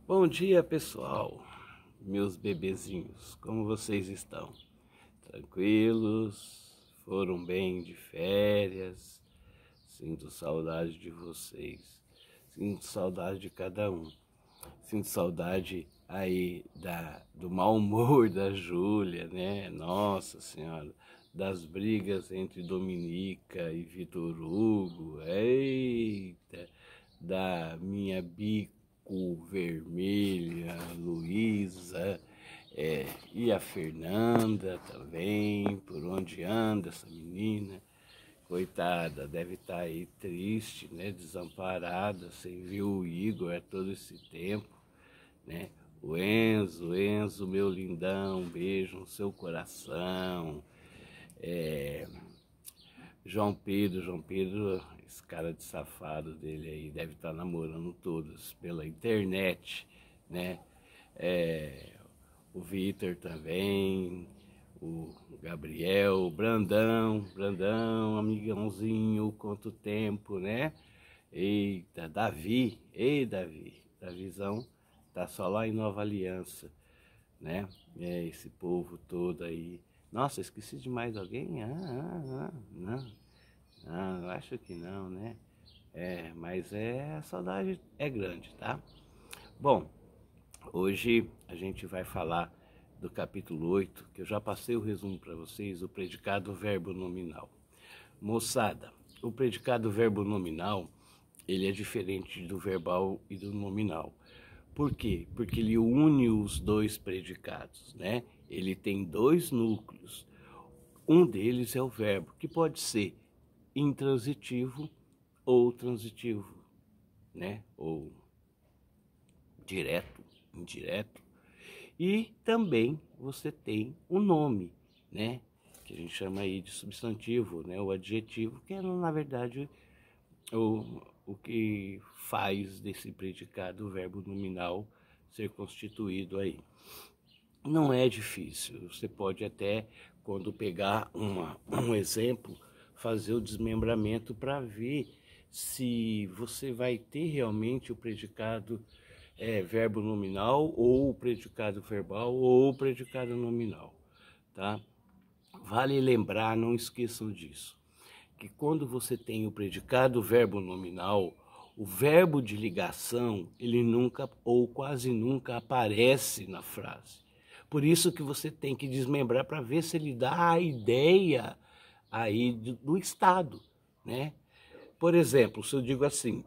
Bom dia, pessoal, meus bebezinhos, como vocês estão? Tranquilos? Foram bem de férias? Sinto saudade de vocês, sinto saudade de cada um, sinto saudade aí do mau humor da Júlia, né? Nossa Senhora, das brigas entre Dominica e Vitor Hugo, eita, da minha bico vermelha, Luísa, e a Fernanda também, por onde anda essa menina, coitada, deve estar aí triste, né, desamparada, sem ver o Igor todo esse tempo, né? O Enzo, meu lindão, um beijo no seu coração. João Pedro, esse cara de safado dele aí, deve estar namorando todas pela internet, né? O Vitor também, o Gabriel, o Brandão, amigãozinho, quanto tempo, né? Eita, Davi, Davizão tá só lá em Nova Aliança, né? Esse povo todo aí. Nossa, esqueci de mais alguém? Não. Não, acho que não, né? Mas a saudade é grande, tá? Bom, hoje a gente vai falar do capítulo 8, que eu já passei o resumo para vocês, o predicado verbo nominal. Moçada, o predicado verbo nominal, ele é diferente do verbal e do nominal. Por quê? Porque ele une os dois predicados, né? Ele tem dois núcleos. Um deles é o verbo, que pode ser intransitivo ou transitivo, né? Ou direto, indireto. E também você tem o nome, né? Que a gente chama aí de substantivo, né? O adjetivo, que é na verdade o que faz desse predicado o verbo nominal ser constituído aí. Não é difícil, você pode até, quando pegar um exemplo, fazer o desmembramento para ver se você vai ter realmente o predicado verbo nominal, ou o predicado verbal, ou o predicado nominal, tá? Vale lembrar, não esqueçam disso, que quando você tem o predicado verbo nominal, o verbo de ligação, ele nunca ou quase nunca aparece na frase. Por isso que você tem que desmembrar para ver se ele dá a ideia aí do estado, né? Por exemplo, se eu digo assim,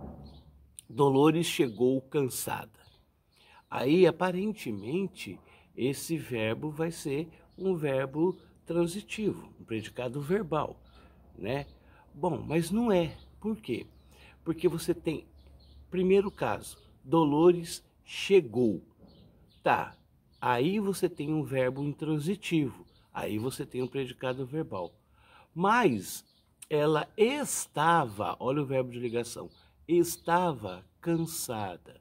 Dolores chegou cansada. Aí, aparentemente, esse verbo vai ser um verbo transitivo, um predicado verbal, né? Bom, mas não é. Por quê? Porque você tem, primeiro caso, Dolores chegou. Tá, aí você tem um verbo intransitivo, aí você tem um predicado verbal. Mas ela estava, olha o verbo de ligação, estava cansada.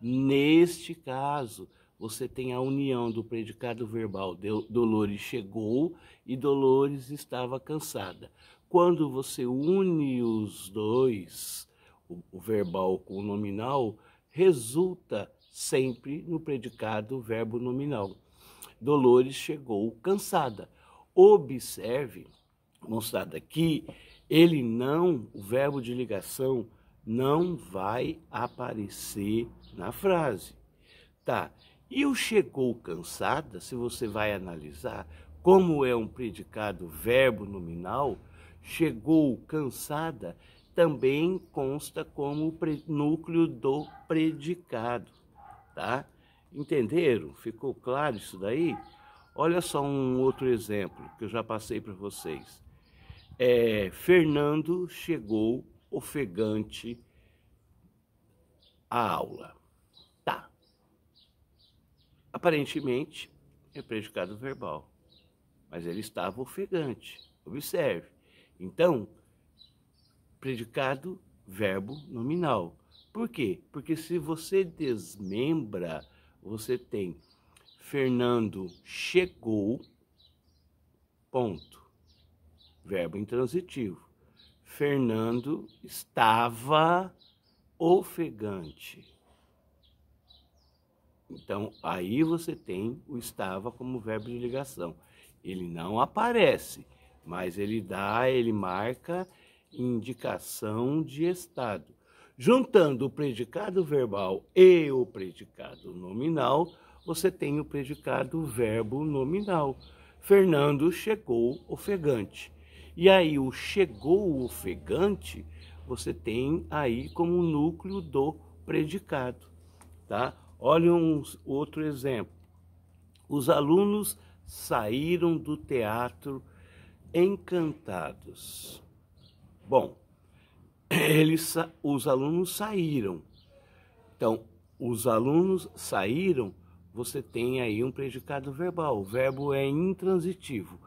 Neste caso, você tem a união do predicado verbal, Dolores chegou e Dolores estava cansada. Quando você une os dois, o verbal com o nominal, resulta sempre no predicado verbo nominal. Dolores chegou cansada. Observe, mostrado aqui, o verbo de ligação não vai aparecer na frase. Tá, e o chegou cansada, se você vai analisar, como é um predicado verbo nominal, chegou cansada também consta como núcleo do predicado, tá? Entenderam? Ficou claro isso daí? Olha só um outro exemplo que eu já passei para vocês. Fernando chegou ofegante à aula. Tá. Aparentemente é predicado verbal, mas ele estava ofegante. Observe. Então, predicado verbo nominal. Por quê? Porque se você desmembra, você tem Fernando chegou, ponto. Verbo intransitivo. Fernando estava ofegante. Então, aí você tem o estava como verbo de ligação. Ele não aparece, mas ele marca indicação de estado. Juntando o predicado verbal e o predicado nominal, você tem o predicado verbo nominal. Fernando chegou ofegante. E aí o chegou ofegante, você tem aí como núcleo do predicado, tá? Olha outro exemplo. Os alunos saíram do teatro encantados. Bom, os alunos saíram. Então, os alunos saíram, você tem aí um predicado verbal. O verbo é intransitivo.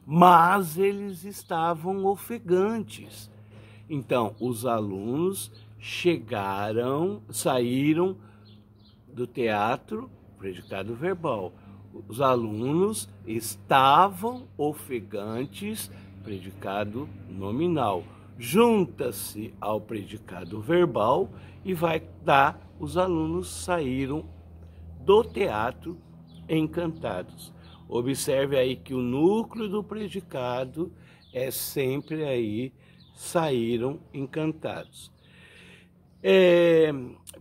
Mas eles estavam ofegantes. Então, os alunos saíram do teatro, predicado verbal. Os alunos estavam ofegantes, predicado nominal. Junta-se ao predicado verbal e vai dar: os alunos saíram do teatro encantados. Observe aí que o núcleo do predicado é sempre aí saíram encantados.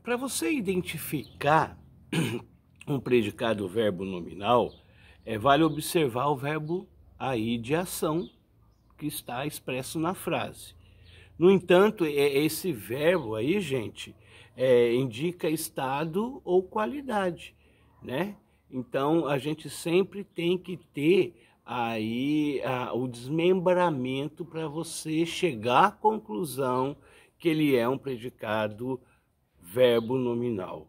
Para você identificar um predicado verbo nominal, vale observar o verbo aí de ação que está expresso na frase. No entanto, esse verbo aí, gente, indica estado ou qualidade, né? Então, a gente sempre tem que ter aí o desmembramento para você chegar à conclusão que ele é um predicado verbo nominal.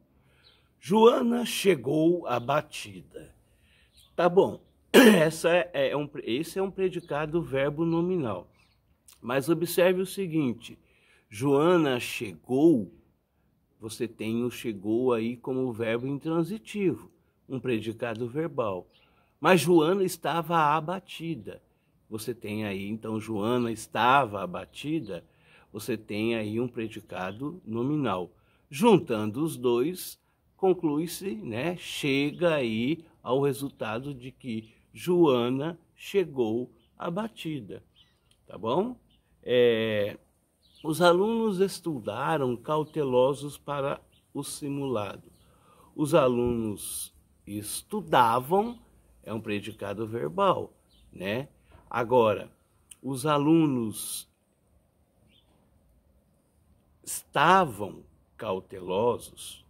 Joana chegou abatida. Tá bom, esse é um predicado verbo nominal. Mas observe o seguinte, Joana chegou, você tem o chegou aí como verbo intransitivo, um predicado verbal. Mas Joana estava abatida. Você tem aí, então, Joana estava abatida, você tem aí um predicado nominal. Juntando os dois, conclui-se, né? Chega aí ao resultado de que Joana chegou abatida, tá bom? Os alunos estudaram cautelosos para o simulado. Os alunos estudavam, é um predicado verbal, né? Agora, os alunos estavam cautelosos,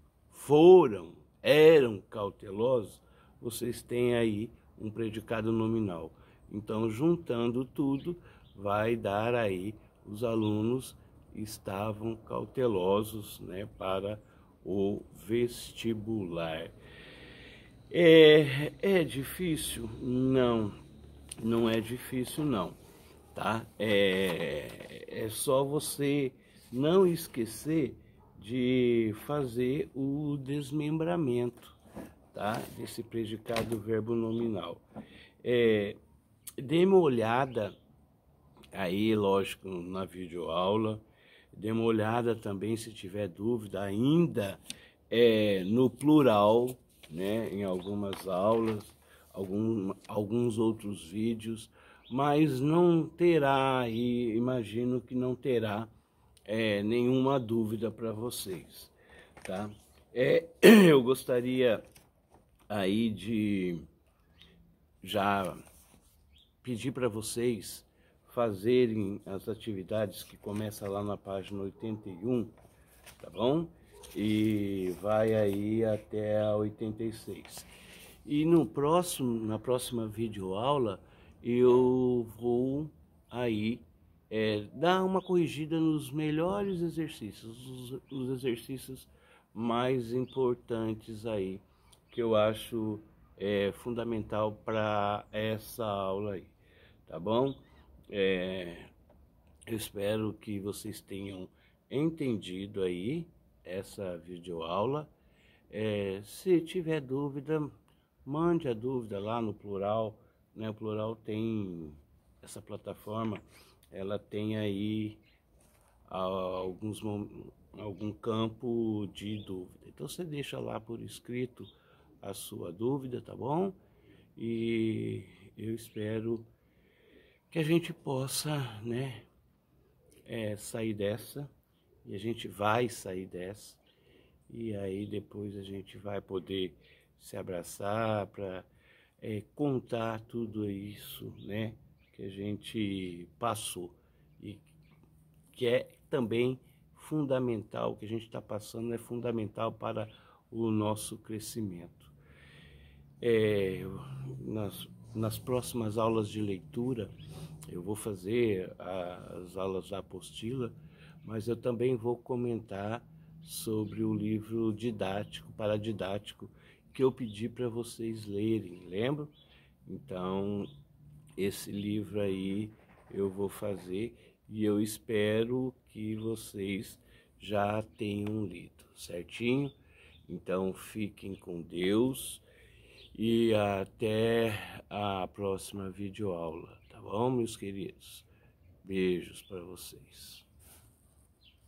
eram cautelosos, vocês têm aí um predicado nominal. Então, juntando tudo, vai dar aí: os alunos estavam cautelosos, né, para o vestibular. É difícil? Não, não é difícil não, tá? É só você não esquecer de fazer o desmembramento, tá? Desse predicado verbo nominal. Dê uma olhada aí, lógico, na videoaula. Dê uma olhada também, se tiver dúvida ainda, no plural, né? Em algumas aulas, alguns outros vídeos, mas não terá aí, imagino que não terá nenhuma dúvida para vocês, tá? Eu gostaria aí de já pedir para vocês fazerem as atividades que começam lá na página 81, tá bom? E vai aí até a 86. E na próxima videoaula, eu vou aí dar uma corrigida nos melhores exercícios, os exercícios mais importantes aí, que eu acho fundamental para essa aula aí, tá bom? Eu espero que vocês tenham entendido aí essa videoaula. Se tiver dúvida, mande a dúvida lá no Plural, né? O Plural tem essa plataforma, ela tem aí algum campo de dúvida. Então você deixa lá por escrito a sua dúvida, tá bom? E eu espero que a gente possa, né, sair dessa, e a gente vai sair dessa, e aí depois a gente vai poder se abraçar para contar tudo isso, né, que a gente passou e que é também fundamental, o que a gente está passando é fundamental para o nosso crescimento. Nas próximas aulas de leitura, eu vou fazer as aulas da apostila, mas eu também vou comentar sobre o livro didático, paradidático, que eu pedi para vocês lerem, lembra? Então, esse livro aí eu vou fazer e eu espero que vocês já tenham lido, certinho? Então, fiquem com Deus e até a próxima videoaula, tá bom, meus queridos? Beijos para vocês.